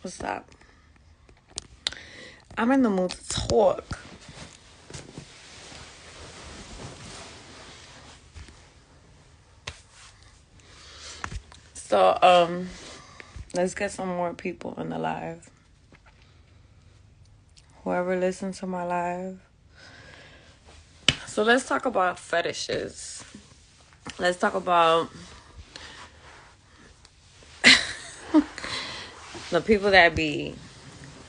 What's up? I'm in the mood to talk. So, let's get some more people in the live. Whoever listens to my live. So let's talk about fetishes. Let's talk about the people that be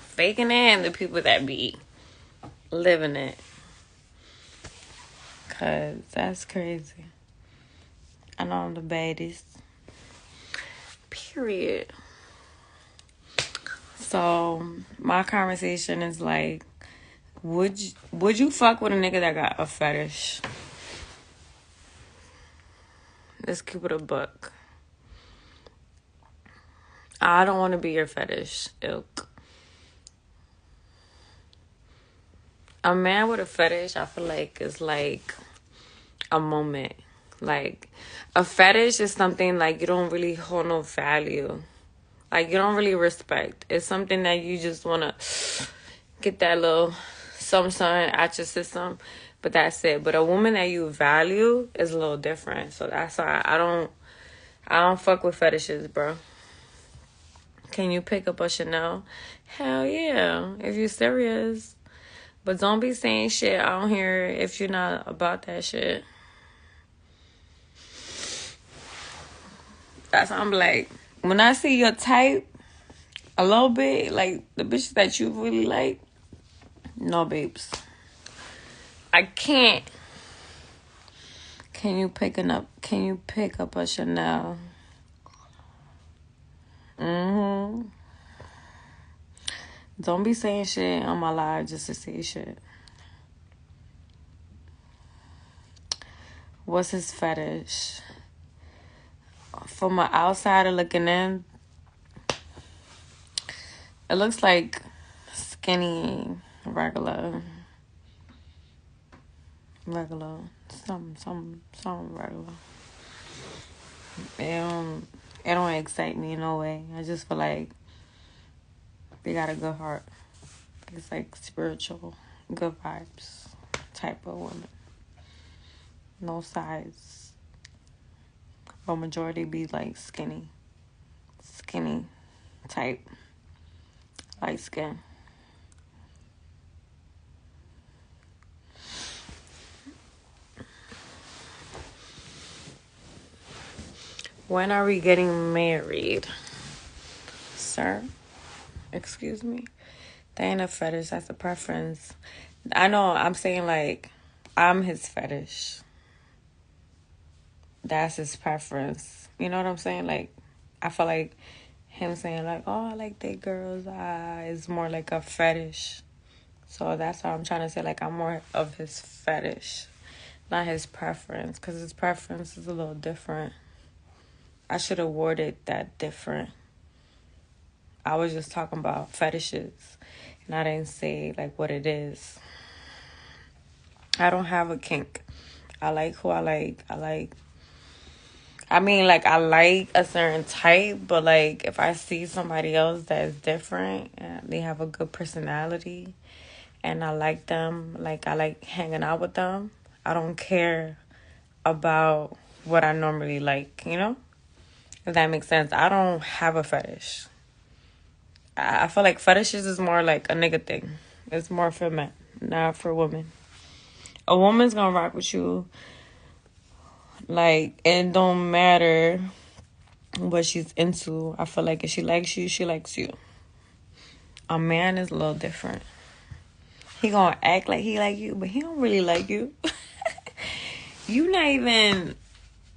faking it and the people that be living it. Cause that's crazy. I know I'm the baddest. Period. So my conversation is like, would you fuck with a nigga that got a fetish? Let's keep it a buck. I don't want to be your fetish ilk. A man with a fetish, I feel like, is like a moment. Like, a fetish is something like you don't really hold no value. Like, you don't really respect. It's something that you just want to get that little something out your system. But that's it. But a woman that you value is a little different. So that's why I don't fuck with fetishes, bro. Can you pick up a Chanel? Hell yeah, if you're serious. But don't be saying shit out here if you're not about that shit. That's what I'm like. When I see your type a little bit, like the bitches that you really like, no, babes. I can't. Can you pick up a Chanel? Don't be saying shit on my live just to say shit. What's his fetish? From an outsider looking in, it looks like skinny, regular. Some regular. It don't excite me in no way. I just feel like they got a good heart. It's like spiritual, good vibes type of woman. No size. But majority be like skinny type, light skin. When are we getting married, sir? Excuse me? That ain't a fetish. That's a preference. I know I'm saying like I'm his fetish. That's his preference. You know what I'm saying? Like, I feel like him saying like, oh, I like that girl's eye is more like a fetish. So that's what I'm trying to say. Like, I'm more of his fetish, not his preference. Because his preference is a little different. I should have worded that different. I was just talking about fetishes. And I didn't say, like, what it is. I don't have a kink. I like who I like. I like a certain type. But, like, if I see somebody else that is different and they have a good personality and I like them, like, I like hanging out with them, I don't care about what I normally like, you know? If that makes sense. I don't have a fetish. I feel like fetishes is more like a nigga thing. It's more for men, not for women. A woman's gonna rock with you. Like, it don't matter what she's into. I feel like if she likes you, she likes you. A man is a little different. He gonna act like he like you, but he don't really like you. You not even,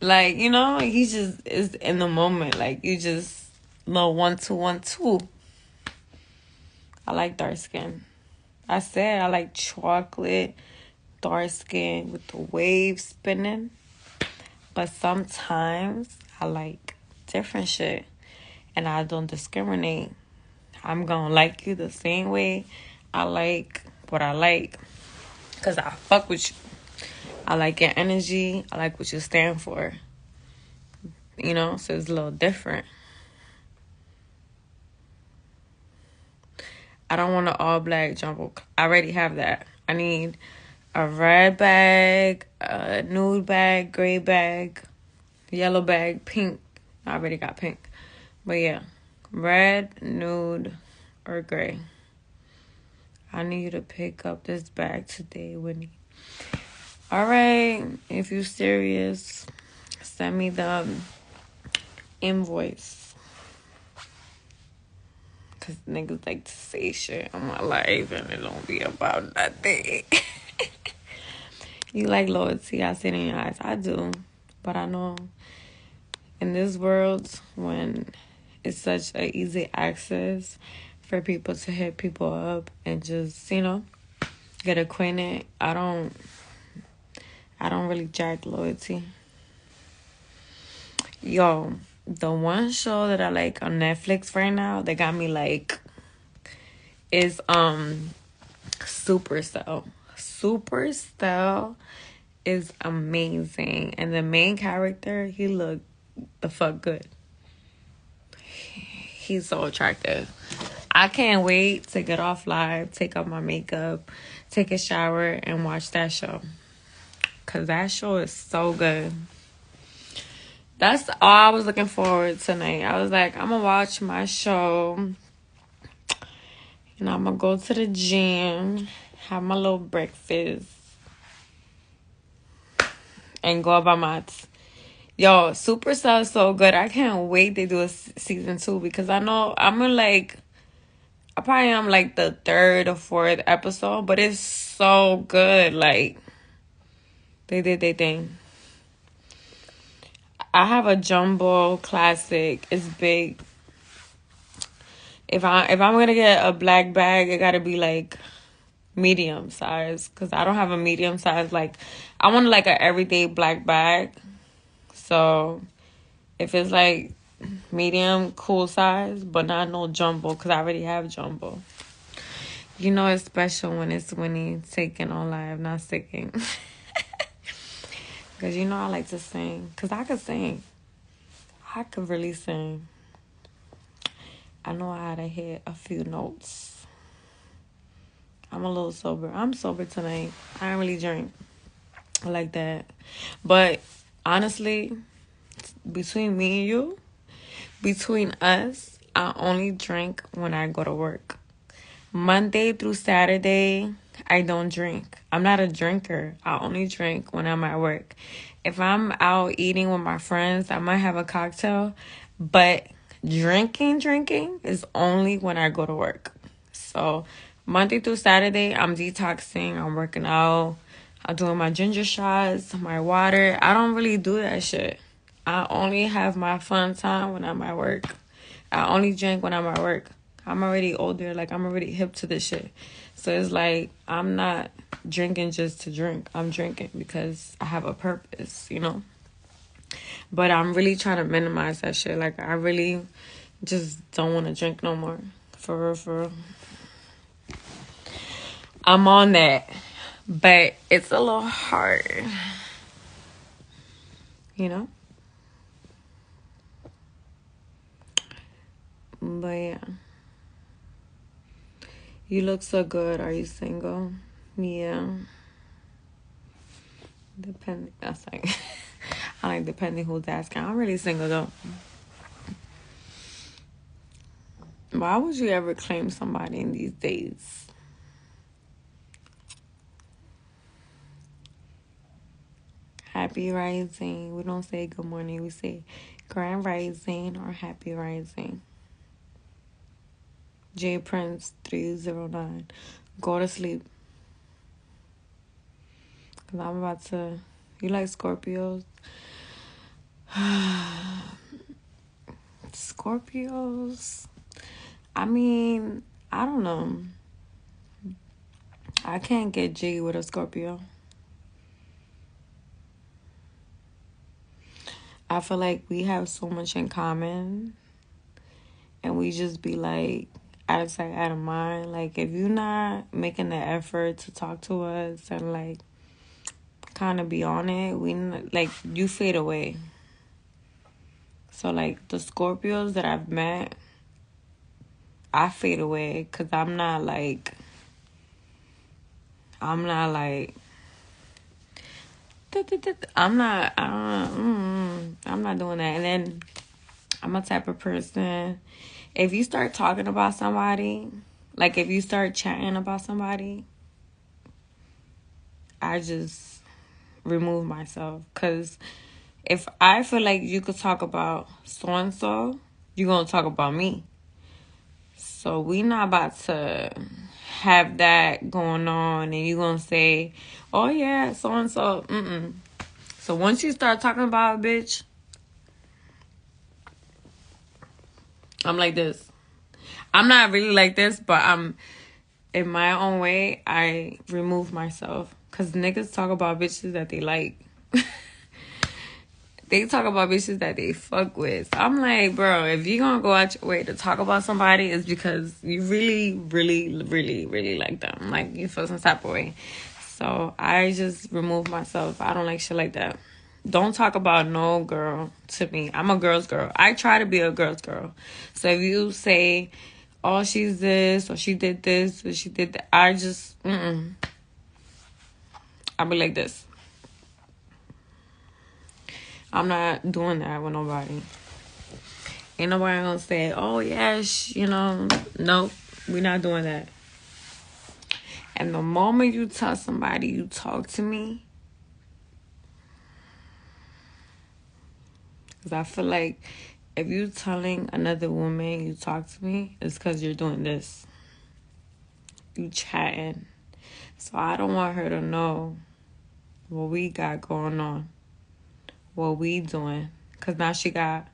like, you know, he just is in the moment. Like, you just little 1, 2, 1, 2. I like dark skin. I said I like chocolate, dark skin with the waves spinning. But sometimes I like different shit. And I don't discriminate. I'm gonna like you the same way I like what I like. Because I fuck with you. I like your energy. I like what you stand for. You know, so it's a little different. I don't want an all black jumbo. I already have that. I need a red bag, a nude bag, gray bag, yellow bag, pink. I already got pink. But yeah, red, nude, or gray. I need you to pick up this bag today, Winnie. All right, if you serious, send me the invoice. Because niggas like to say shit on my life and it don't be about nothing. You like loyalty, I see it in your eyes. I do. But I know in this world, when it's such an easy access for people to hit people up and just, get acquainted, I don't really jack loyalty. Yo, the one show that I like on Netflix right now that got me like is Supercell. Supercell is amazing, and the main character, he look the fuck good. He's so attractive. I can't wait to get off live, take off my makeup, take a shower, and watch that show. Because that show is so good. That's all I was looking forward to tonight. I was like, I'm going to watch my show. And I'm going to go to the gym, have my little breakfast, and go about my... Yo, Supercell is so good. I can't wait to do a season 2 because I know I probably am like the 3rd or 4th episode, but it's so good. Like, they did their thing. I have a jumbo classic. It's big. If I'm gonna get a black bag, it gotta be like medium size because I don't have a medium size. Like, I want like an everyday black bag. So if it's like medium, cool size, but not no jumbo because I already have jumbo. You know it's special when it's Winnie taking on live, not sticking. Because you know I like to sing. Because I could sing. I could really sing. I know how to hit a few notes. I'm a little sober. I'm sober tonight. I don't really drink like that. But honestly, between me and you, between us, I only drink when I go to work. Monday through Saturday, I don't drink. I'm not a drinker. I only drink when I'm at work. If I'm out eating with my friends, I might have a cocktail. But drinking is only when I go to work. So Monday through Saturday, I'm detoxing. I'm working out. I'm doing my ginger shots, my water. I don't really do that shit. I only have my fun time when I'm at work. I only drink when I'm at work. I'm already older. Like, I'm already hip to this shit. So it's like, I'm not drinking just to drink. I'm drinking because I have a purpose, But I'm really trying to minimize that shit. Like, I really just don't want to drink no more. For real. I'm on that. But it's a little hard. But yeah. You look so good. Are you single? Yeah. Depending. That's like... I like depending who's asking. I'm really single though. Why would you ever claim somebody in these days? Happy rising. We don't say good morning. We say grand rising or happy rising. J Prince 309. Go to sleep. Because I'm about to... You like Scorpios? Scorpios? I mean, I don't know. I can't get jiggy with a Scorpio. I feel like we have so much in common. And we just be like, out of sight, out of mind. Like, if you're not making the effort to talk to us and, like, kind of be on it, you fade away. So, like, the Scorpios that I've met, I fade away because I'm not like I'm not doing that. And then I'm a type of person, if you start talking about somebody, like if you start chatting about somebody, I just remove myself. Because if I feel like you could talk about so-and-so, you're going to talk about me. So we not about to have that going on and you're going to say, oh yeah, so-and-so. So once you start talking about a bitch, I'm like this. I'm not really like this, but I'm in my own way. I remove myself because niggas talk about bitches that they like. They talk about bitches that they fuck with. So I'm like, bro, if you gonna go out your way to talk about somebody, it's because you really, really, really, really like them. Like, you feel some type of way. So I just remove myself. I don't like shit like that. Don't talk about no girl to me. I'm a girl's girl. I try to be a girl's girl. So if you say, oh, she's this, or she did this, or she did that, I just, I'll be like this. I'm not doing that with nobody. Ain't nobody gonna say, oh, yes, nope, we're not doing that. And the moment you tell somebody you talk to me, because I feel like if you telling another woman you talk to me, it's because you're doing this. You chatting. So I don't want her to know what we got going on. What we doing. Because now she got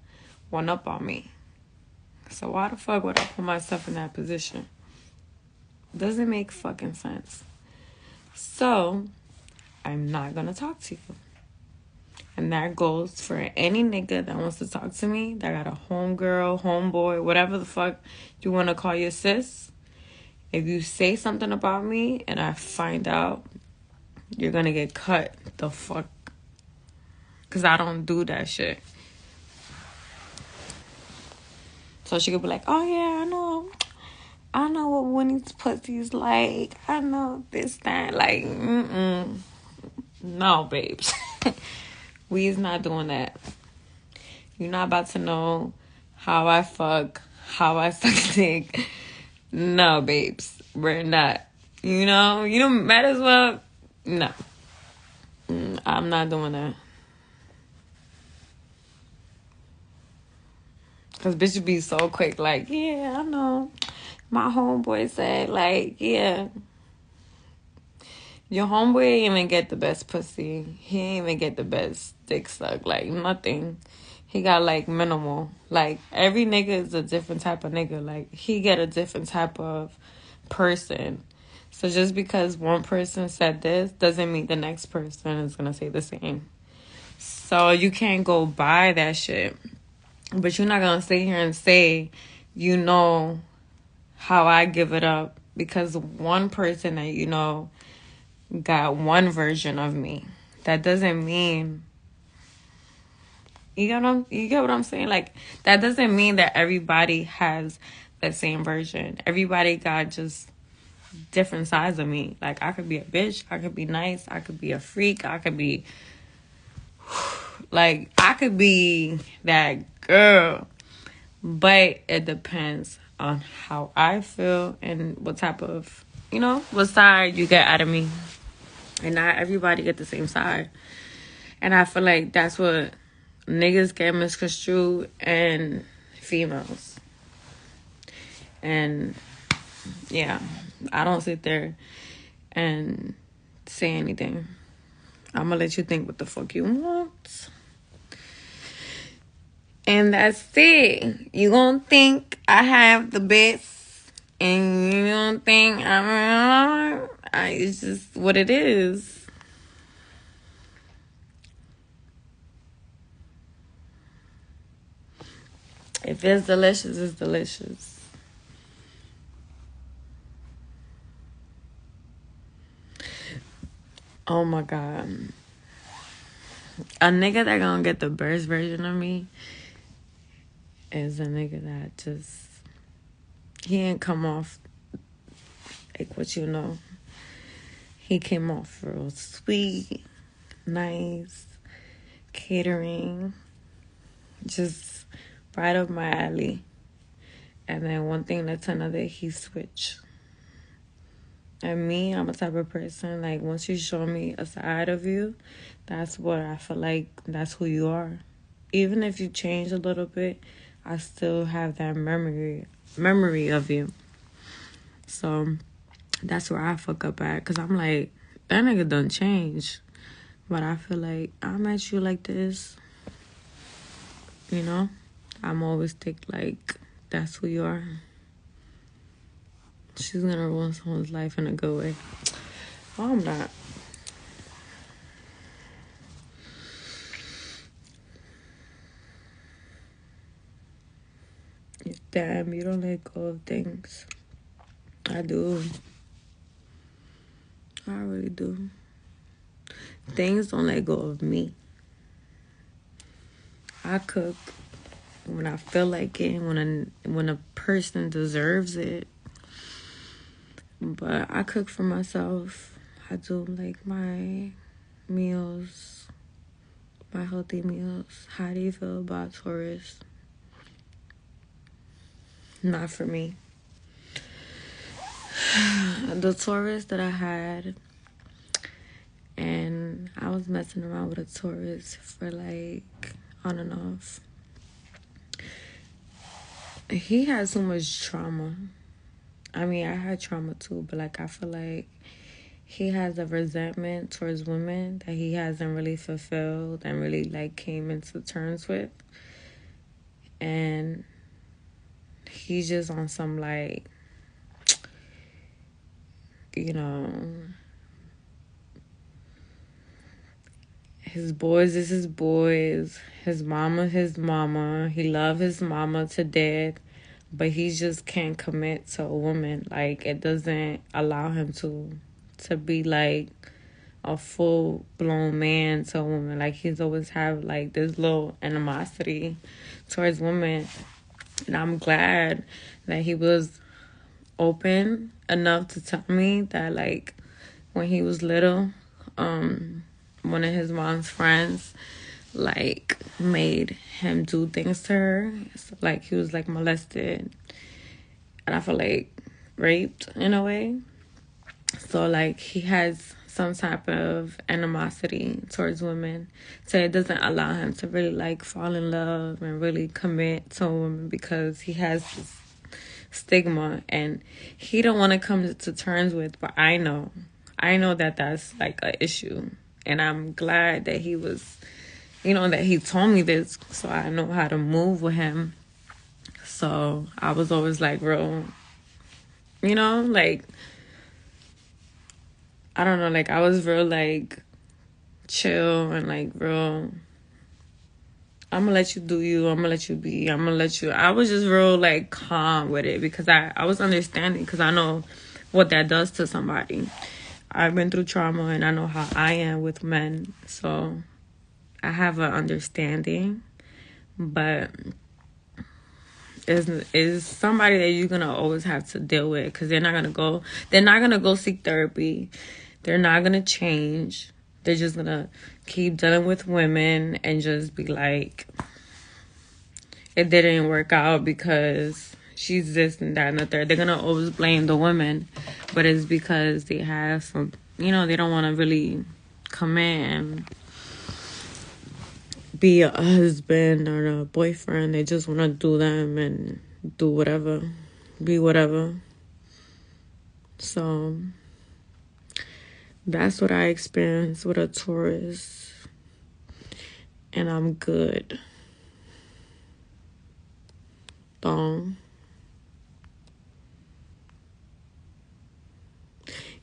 one up on me. So why the fuck would I put myself in that position? Doesn't make fucking sense. So I'm not going to talk to you. And that goes for any nigga that wants to talk to me, that got a homegirl, homeboy, whatever the fuck you want to call your sis. If you say something about me and I find out, you're going to get cut the fuck. Because I don't do that shit. So she could be like, oh yeah, I know what Winnie's pussy's like. I know this, that. Like, no, babes. We's not doing that. You're not about to know how I fuck, how I suck dick. No, babes. We're not. You might as well. No. I'm not doing that. Because bitches be so quick, like, yeah, I know. My homeboy said, like, yeah. Your homeboy ain't even get the best pussy. He ain't even get the best dick suck. Like, nothing. He got, like, minimal. Like, every nigga is a different type of nigga. Like, he get a different type of person. So just because one person said this doesn't mean the next person is going to say the same. So you can't go buy that shit. But you're not going to sit here and say, how I give it up. Because one person that got one version of me. That doesn't mean... You get what I'm saying? Like, that doesn't mean that everybody has the same version. Everybody got just different sides of me. Like, I could be a bitch. I could be nice. I could be a freak. I could be... Like, I could be that girl. But it depends on how I feel and what type of, what side you get out of me. And not everybody get the same side. And I feel like that's what niggas get misconstrued and females. And, yeah, I don't sit there and say anything. I'm going to let you think what the fuck you want. And that's it. You gonna think I have the best, and you don't think it's just what it is. If it's delicious, it's delicious. Oh my God. A nigga that gonna get the best version of me is a nigga that he didn't come off like what you know. He came off real sweet, nice, catering, just right up my alley. And then one thing led to another, he switched. And me, I'm a type of person, like, once you show me a side of you, that's what I feel like, that's who you are. Even if you change a little bit, I still have that memory of you. So that's where I fuck up at, because I'm like, that nigga done change. But I feel like, I met you like this, you know? I'm always think like, that's who you are. She's gonna ruin someone's life in a good way. Oh, I'm not. Damn, you don't let go of things. I do. I really do. Things don't let go of me. I cook when I feel like it, when a person deserves it. But I cook for myself. I do like my meals, my healthy meals. How do you feel about tourists? Not for me. The tourist that I had, and I was messing around with a tourist for like on and off. He had so much trauma. I mean, I had trauma too, but like I feel like he has a resentment towards women that he hasn't really fulfilled and really like came into terms with. And he's just on some like, you know, his boys is his boys, his mama. He love his mama to death, but he just can't commit to a woman. Like, it doesn't allow him to be like a full-blown man to a woman. Like, he's always have like this little animosity towards women. And I'm glad that he was open enough to tell me that, like, when he was little, one of his mom's friends, like, made him do things to her. So, like, he was, like, molested. And I feel like raped in a way. So, like, he has some type of animosity towards women. So it doesn't allow him to really, like, fall in love and really commit to a woman because he has this stigma. And he don't want to come to terms with, but I know that that's, like, an issue. And I'm glad that he was, you know, that he told me this so I know how to move with him. So I was always like real, you know, like, I don't know, like I was real like chill and like real, I'm gonna let you do you, I'm gonna let you be, I'm gonna let you, I was just real like calm with it because I was understanding because I know what that does to somebody. I've been through trauma and I know how I am with men. So I have an understanding. But is somebody that you're going to always have to deal with. Because they're not going to go seek therapy. They're not going to change. They're just going to keep dealing with women and just be like, it didn't work out because she's this and that and the third. They're going to always blame the women. But it's because they have some, you know, they don't want to really commit and be a husband or a boyfriend. They just want to do them and do whatever, be whatever. So that's what I experienced with a tourist. And I'm good.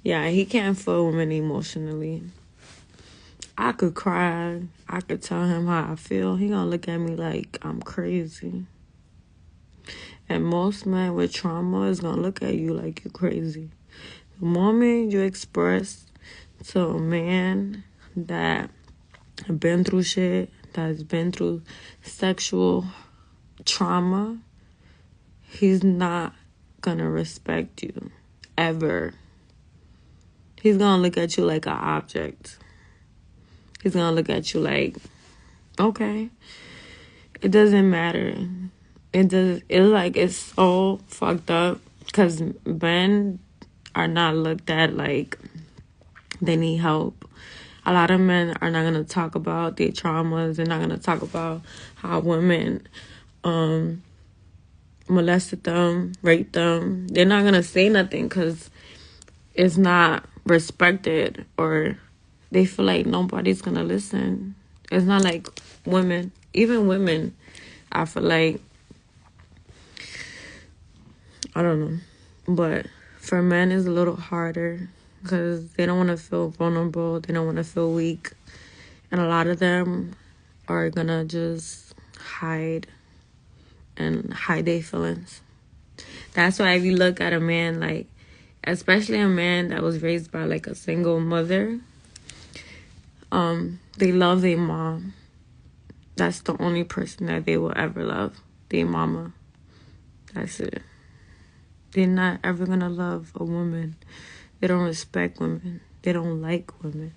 Yeah, he can't fool women emotionally. I could cry. I could tell him how I feel. He gonna look at me like I'm crazy. And most men with trauma is gonna look at you like you're crazy. The moment you express to a man that been through shit, that's been through sexual trauma, he's not gonna respect you, ever. He's gonna look at you like an object. He's gonna look at you like, okay, it doesn't matter. It's so fucked up because men are not looked at like they need help. A lot of men are not gonna talk about their traumas. They're not gonna talk about how women molested them, raped them. They're not gonna say nothing because it's not respected, or they feel like nobody's gonna listen. It's not like women. Even women, I feel like, I don't know. But for men, it's a little harder because they don't want to feel vulnerable. They don't want to feel weak. And a lot of them are gonna just hide their feelings. That's why if you look at a man, like, especially a man that was raised by like a single mother, they love their mom. That's the only person that they will ever love. Their mama. That's it. They're not ever gonna love a woman. They don't respect women. They don't like women.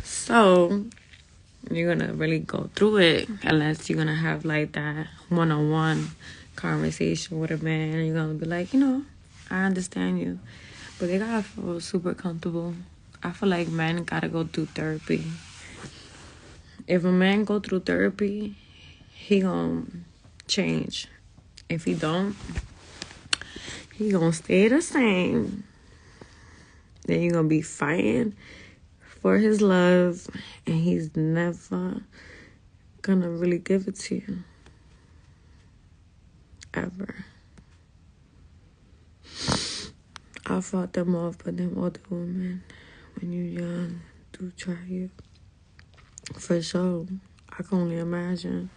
So you're gonna really go through it unless you're gonna have like that one-on-one conversation with a man, and you're gonna be like, I understand you, but they gotta feel super comfortable. I feel like men gotta go through therapy. If a man go through therapy, he gonna change. If he don't, he gonna stay the same. Then you're gonna be fighting for his love, and he's never gonna really give it to you. Ever. I fought them off, but them older women, when you're young, do try you. For sure. I can only imagine.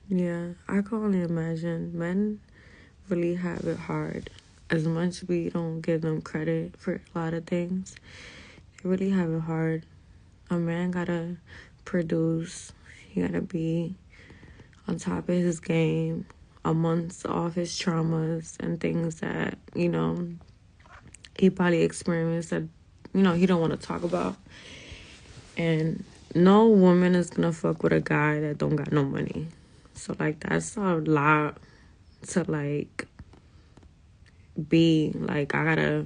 Yeah, I can only imagine. Men really have it hard. As much we don't give them credit for a lot of things, they really have it hard. A man gotta produce. He gotta be on top of his game, amongst all his traumas and things that, he probably experienced that, he don't want to talk about. And no woman is gonna fuck with a guy that don't got no money. So, like, that's a lot to, like, be. Like, I gotta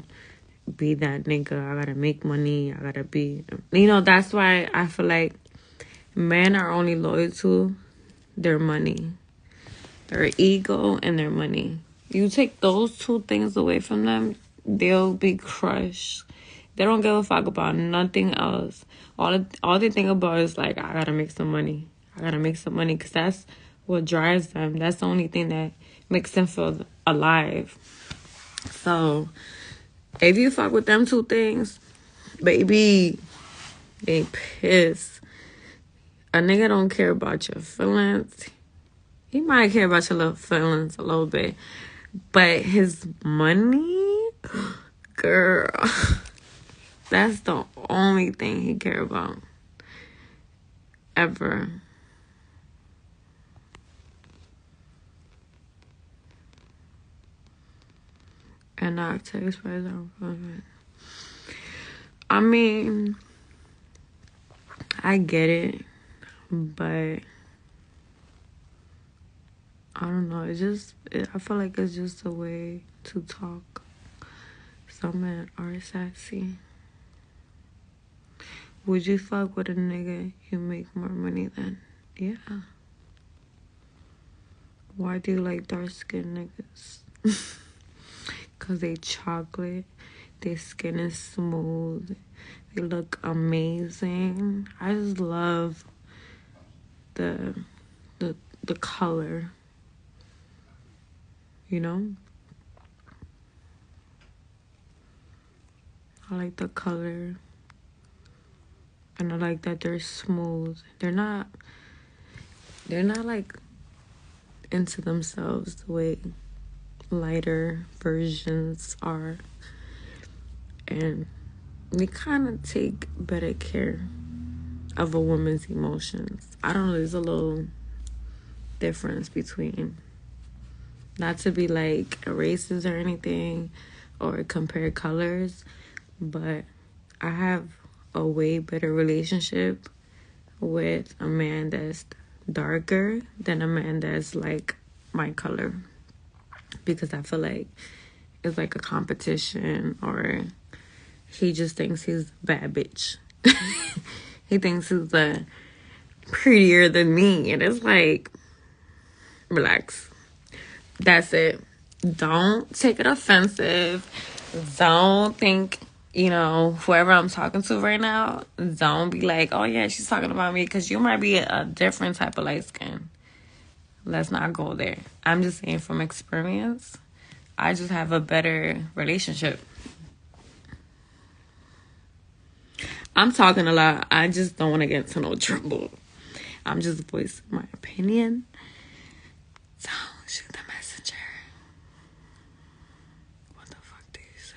be that nigga. I gotta make money. I gotta be... that's why I feel like men are only loyal to their money. Their ego and their money. You take those two things away from them, they'll be crushed. They don't give a fuck about nothing else. All they think about is, like, I gotta make some money. I gotta make some money, because that's what drives them. That's the only thing that makes them feel alive. So, if you fuck with them two things, baby, they pissed. A nigga don't care about your feelings. He might care about your little feelings a little bit. But his money, girl, that's the only thing he care about. Ever. And not to express our... I mean, I get it, but I don't know. I feel like it's just a way to talk. Some men are sassy. Would you fuck with a nigga you make more money than? Yeah. Why do you like dark-skinned niggas? Because they chocolate. Their skin is smooth. They look amazing. I just love the color. I like the color. And I like that they're smooth. They're not like into themselves the way lighter versions are. and we kind of take better care of a woman's emotions. I don't know, there's a little difference between, not to be like racist or anything or compare colors, but I have a way better relationship with a man that's darker than a man that's like my color, because I feel like it's like a competition, or he just thinks he's a bad bitch. He thinks he's prettier than me, and it's like, relax. That's it. Don't take it offensive. Don't think, whoever I'm talking to right now, don't be like, oh yeah, she's talking about me, because you might be a different type of light skin. Let's not go there. I'm just saying from experience, I just have a better relationship. I'm talking a lot. I just don't want to get into no trouble. I'm just voicing my opinion. Don't shoot the messenger. What the fuck did you say?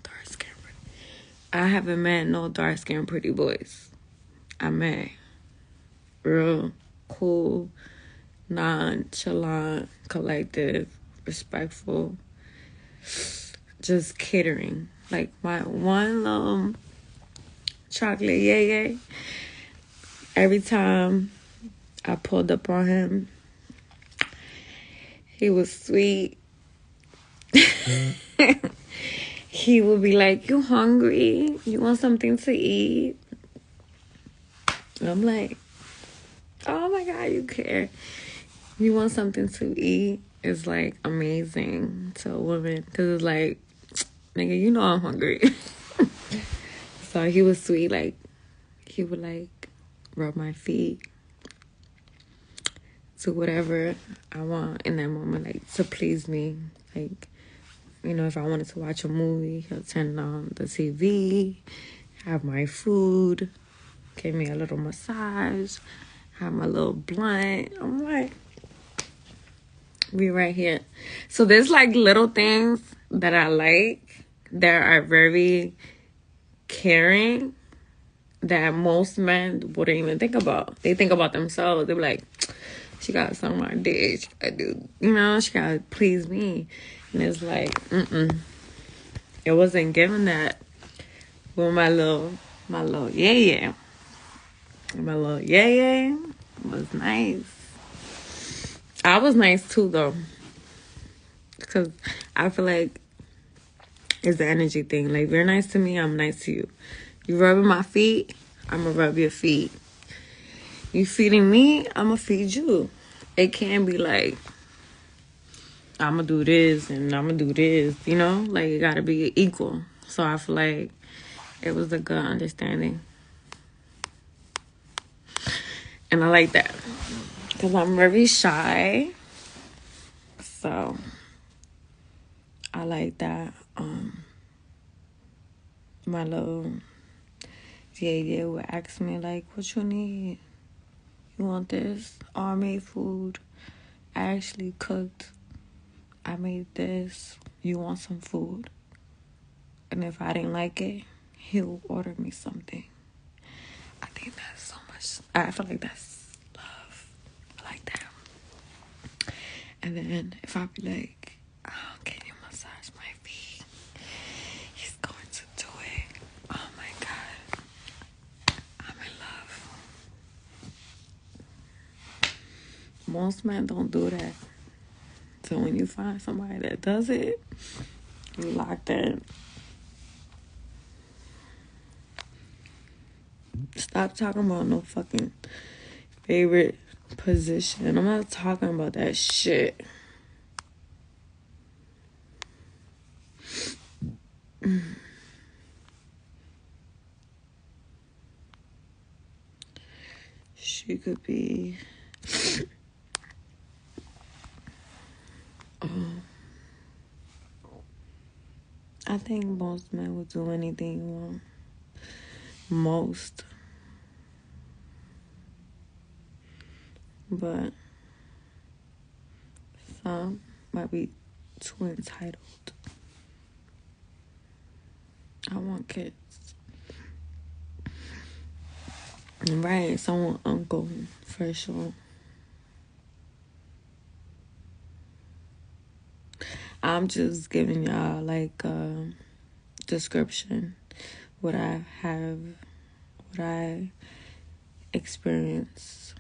Dark skin pretty. I haven't met no dark skin pretty boys. I met real cool, nonchalant, collective, respectful, just kidding. Like my one little chocolate yay. Every time I pulled up on him, he was sweet. He would be like, you hungry? You want something to eat? And I'm like, oh my God, you care. You want something to eat? It's like amazing to a woman, because it's like, nigga, you know I'm hungry. So he was sweet. Like, he would like rub my feet, do whatever I want in that moment, like to please me. Like, if I wanted to watch a movie, he'll turn on the TV, have my food, give me a little massage, have my little blunt. I'm like, we right here. So there's like little things that I like that are very caring that most men wouldn't even think about. They think about themselves. They're like, she got some my dick. She gotta do, she gotta please me. And it's like, it wasn't given that with my little yeah. My little yeah was nice. I was nice too though, because I feel like it's the energy thing. Like, if you're nice to me, I'm nice to you. You rubbing my feet, I'm gonna rub your feet. You feeding me, I'm gonna feed you. It can't be like, I'm gonna do this and I'm gonna do this, Like, it gotta be equal. So I feel like it was a good understanding. And I like that, because I'm very shy. So I like that. My little yeah would ask me like, what you need? You want this? Oh, I made food. I actually cooked. I made this. You want some food? And if I didn't like it, he'll order me something. I think that's so much. I feel like that's love. I like that. And then if I be like, oh, can you massage my feet? He's going to do it. Oh my God. I'm in love. Most men don't do that. So when you find somebody that does it, you locked in. Stop talking about no fucking favorite position. I'm not talking about that shit. She could be I think most men would do anything you want. Most. But Some might be too entitled. I want kids. Right, someone uncle for sure. I'm just giving y'all like a description, what I have, what I experienced.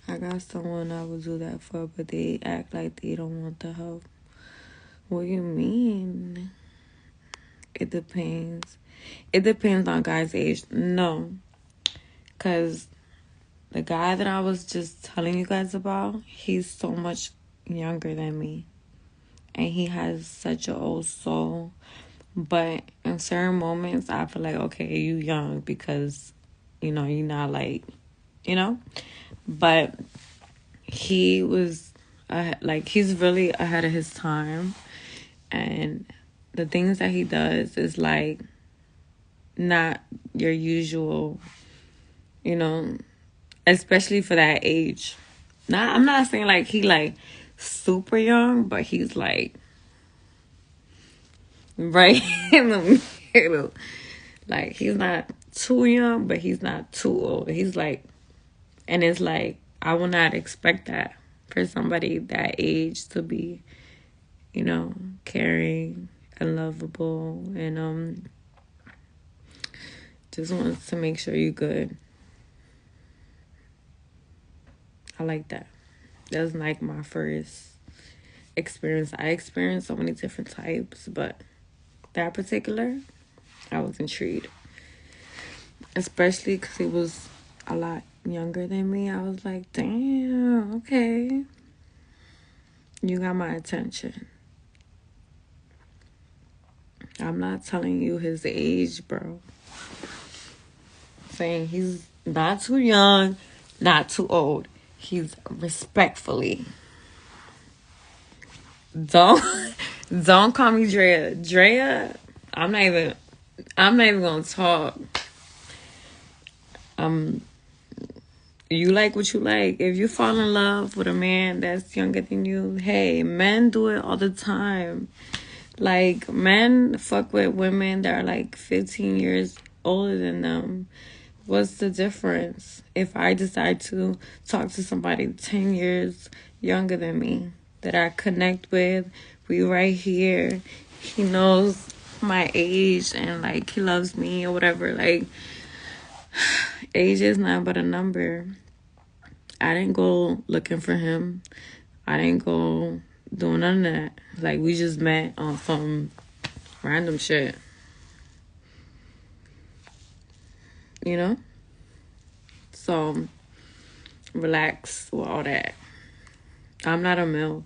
I got someone I would do that for, but they act like they don't want the help. What do you mean? It depends. It depends on guy's age. No. Because the guy that I was just telling you guys about, he's so much younger than me. And he has such an old soul. But in certain moments, I feel like, okay, you young because, you're not like, But he was, he's really ahead of his time. And the things that he does is, like, not your usual, especially for that age. I'm not saying, like, he, like, super young, but he's, like, right in the middle. Like, he's not too young, but he's not too old. He's, like, and it's, like, I would not expect that for somebody that age to be, caring and lovable and just wants to make sure you're good. I like that. That was like my first experience. I experienced so many different types, but that particular, I was intrigued. Especially because he was a lot younger than me. I was like, damn, okay. You got my attention. I'm not telling you his age, bro. Saying he's not too young, not too old. He's respectfully. Don't call me Drea. Drea, I'm not even gonna talk. You like what you like. If you fall in love with a man that's younger than you, hey, men do it all the time. Like, men fuck with women that are like 15 years older than them. What's the difference if I decide to talk to somebody 10 years younger than me that I connect with? We right here. He knows my age and, like, he loves me or whatever. Like, age is not but a number. I didn't go looking for him. I didn't go doing none of that. Like, we just met on some random shit. So, relax with all that. I'm not a MILF.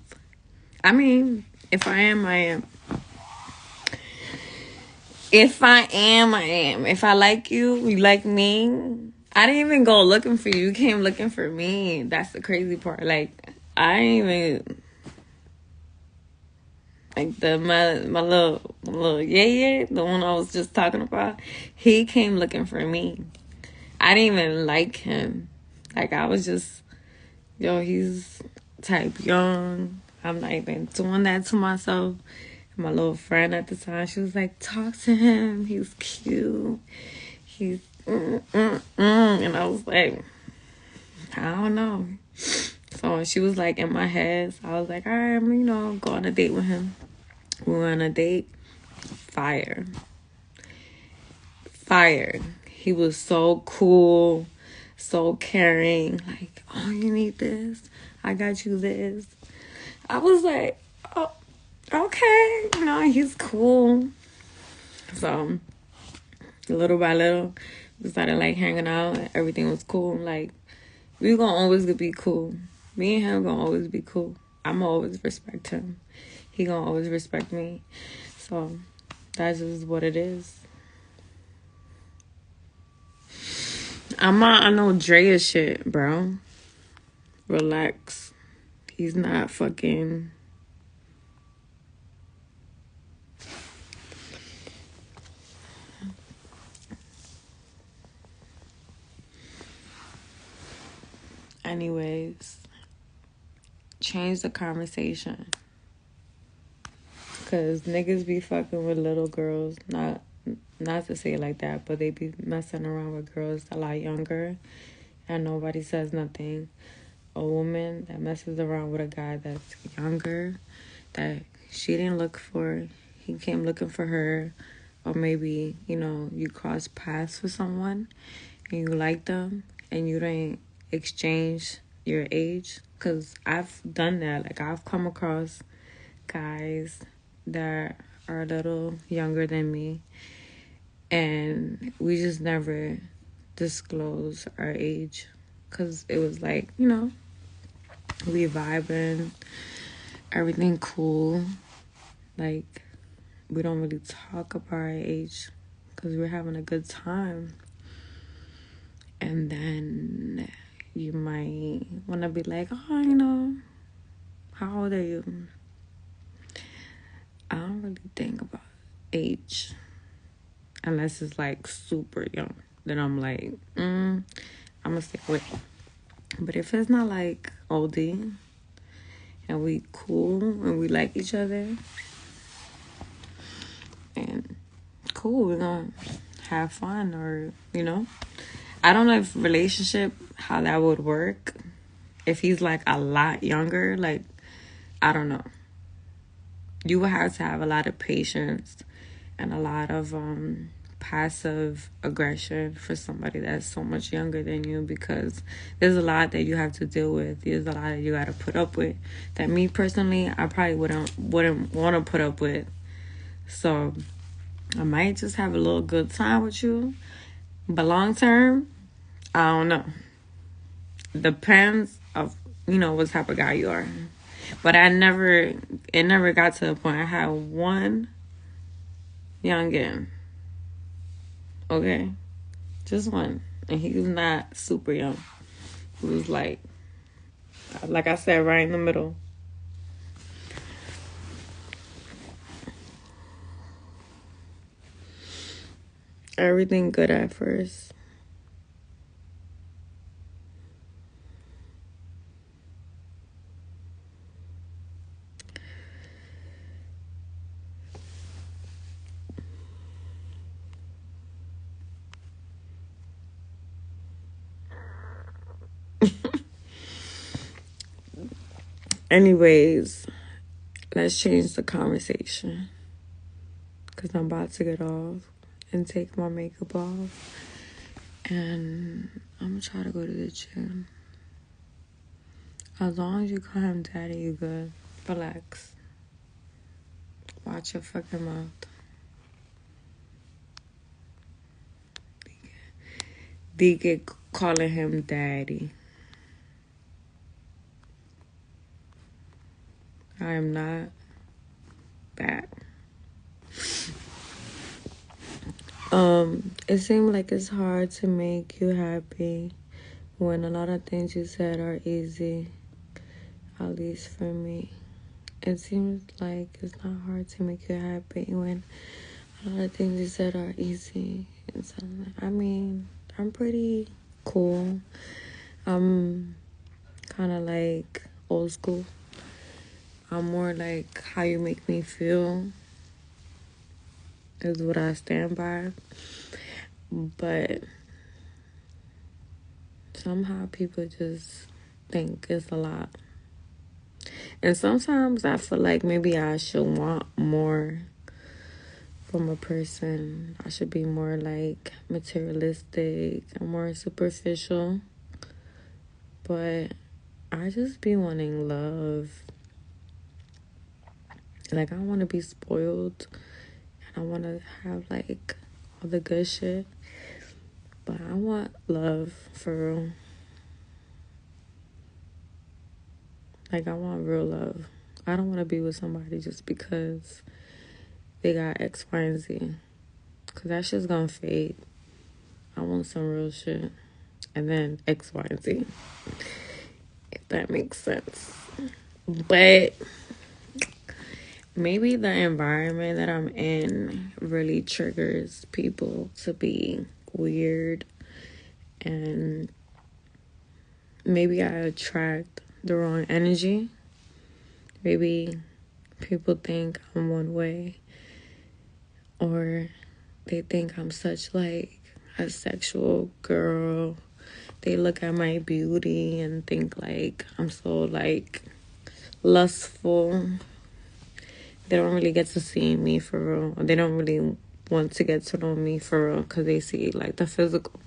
I mean, if I am, I am. If I am, I am. If I like you, you like me. I didn't even go looking for you. You came looking for me. That's the crazy part. Like, I didn't even... Like, my little yeah, the one I was just talking about, he came looking for me. I didn't even like him. Like, I was just, he's type young. I'm not even doing that to myself. My little friend at the time, she was like, talk to him. He's cute. He's, and I was like, I don't know. So she was like in my head. So I was like, all right, I'm, go on a date with him. We went on a date. Fire. He was so cool, so caring. Like, oh, you need this? I got you this. I was like, oh, okay. He's cool. So, little by little, we started, like, hanging out. Everything was cool. Like, we gonna always be cool. Me and him gonna always be cool. I'm always respect him. He gonna always respect me. So, that's just what it is. I'm not on no Drea shit, bro. Relax. He's not fucking... Anyways, change the conversation. Because niggas be fucking with little girls. Not to say it like that, but they be messing around with girls a lot younger. And nobody says nothing. A woman that messes around with a guy that's younger, that she didn't look for, he came looking for her, or maybe, you cross paths with someone and you like them and you didn't exchange your age. Because I've done that. Like, I've come across guys that are a little younger than me, and we just never disclose our age. Because it was like, we vibing, everything cool. Like, we don't really talk about our age because we're having a good time. And then you might want to be like, oh, how old are you? I don't really think about age unless it's like super young. Then I'm like, I'm going to stick with it. But if it's not like oldie and we cool and we like each other and cool, we're going to have fun, or, I don't know if relationship, how that would work. If he's like a lot younger, like, I don't know. You would have to have a lot of patience and a lot of passive aggression for somebody that's so much younger than you, because there's a lot that you have to deal with. There's a lot that you got to put up with that me personally, I probably wouldn't want to put up with. So I might just have a little good time with you, but long term, I don't know. Depends of what type of guy you are. But it never got to the point. I had one youngin'. Okay? Just one. And he was not super young. He was like I said, right in the middle. Everything good at first. Anyways, let's change the conversation. Because I'm about to get off and take my makeup off. And I'm going to try to go to the gym. As long as you call him daddy, you good. Relax. Watch your fucking mouth. DK calling him daddy. I am not that. It seems like it's hard to make you happy when a lot of things you said are easy. At least for me. It seems like it's not hard to make you happy when a lot of things you said are easy. I mean, I'm pretty cool. I'm kind of like old school. I'm more like how you make me feel is what I stand by. But somehow people just think it's a lot. And sometimes I feel like maybe I should want more from a person. I should be more like materialistic and more superficial. But I just be wanting love. Like, I want to be spoiled. And I want to have like all the good shit. But I want love for real. Like, I want real love. I don't want to be with somebody just because they got X, Y, and Z. Because that shit's going to fade. I want some real shit. And then X, Y, and Z. If that makes sense. But maybe the environment that I'm in really triggers people to be weird and maybe I attract the wrong energy. Maybe people think I'm one way, or they think I'm such like a sexual girl. They look at my beauty and think like I'm so like lustful. They don't really get to see me for real. They don't really want to get to know me for real because they see like the physical.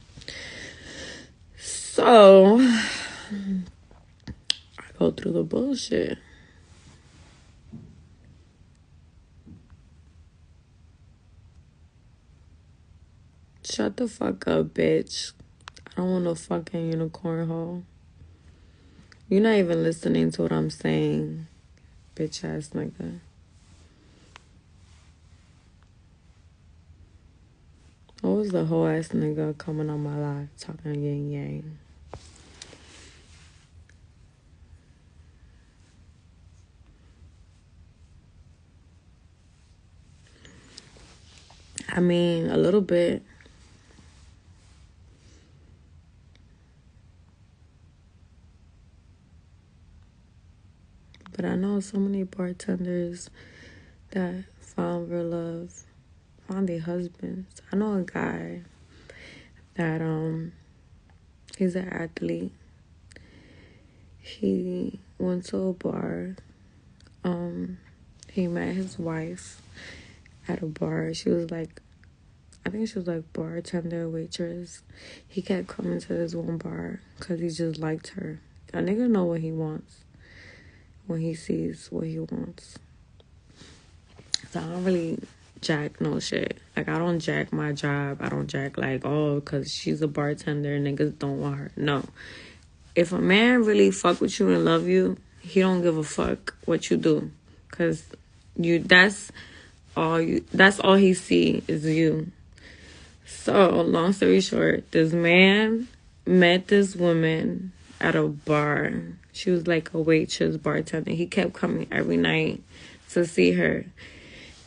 So I go through the bullshit. Shut the fuck up, bitch. I don't want no fucking unicorn hole. You're not even listening to what I'm saying, bitch ass nigga. What was the whole ass nigga coming on my live talking yin yang? I mean, a little bit. But I know so many bartenders that found real love, found their husbands. I know a guy that he's an athlete. He went to a bar. He met his wife at a bar. She was like, I think she was like bartender, waitress. He kept coming to this one bar because he just liked her. A nigga know what he wants when he sees what he wants. So I don't really jack no shit. Like, I don't jack my job. I don't jack like, oh, because she's a bartender, niggas don't want her. No. If a man really fuck with you and love you, he don't give a fuck what you do. Because that's all he see is you. So, long story short, this man met this woman at a bar. She was like a waitress, bartender. He kept coming every night to see her.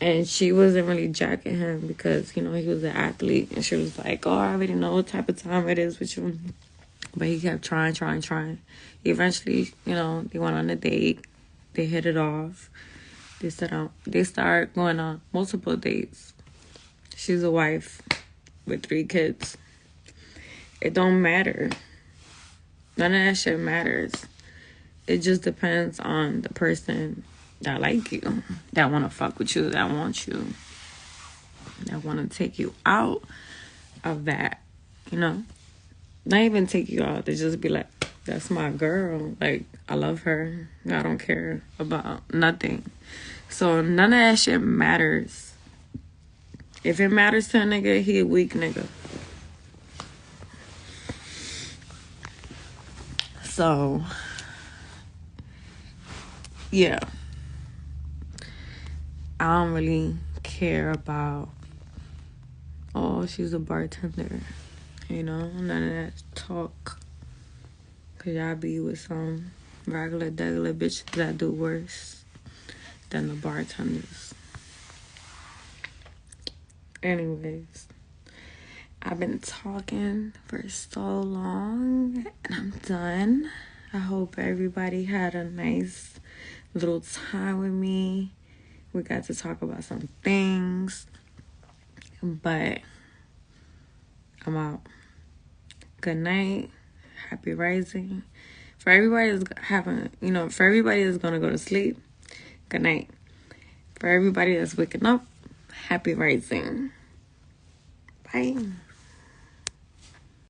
And she wasn't really jacking him because, you know, he was an athlete. And she was like, oh, I already know what type of time it is with you. But he kept trying. Eventually, you know, they went on a date. They hit it off. They started going on multiple dates. She's a wife with 3 kids. It don't matter. None of that shit matters. It just depends on the person that like you, that want to fuck with you, that want you, that want to take you out of that, you know? Not even take you out. They just be like, that's my girl. Like, I love her. I don't care about nothing. So none of that shit matters. If it matters to a nigga, he a weak nigga. So, yeah. I don't really care about, oh, she's a bartender. You know, none of that talk. Because y'all be with some regular bitches that do worse than the bartenders. Anyways, I've been talking for so long and I'm done. I hope everybody had a nice little time with me. We got to talk about some things. But I'm out. Good night. Happy rising. For everybody that's gonna go to sleep, good night. For everybody that's waking up, happy rising. Bye.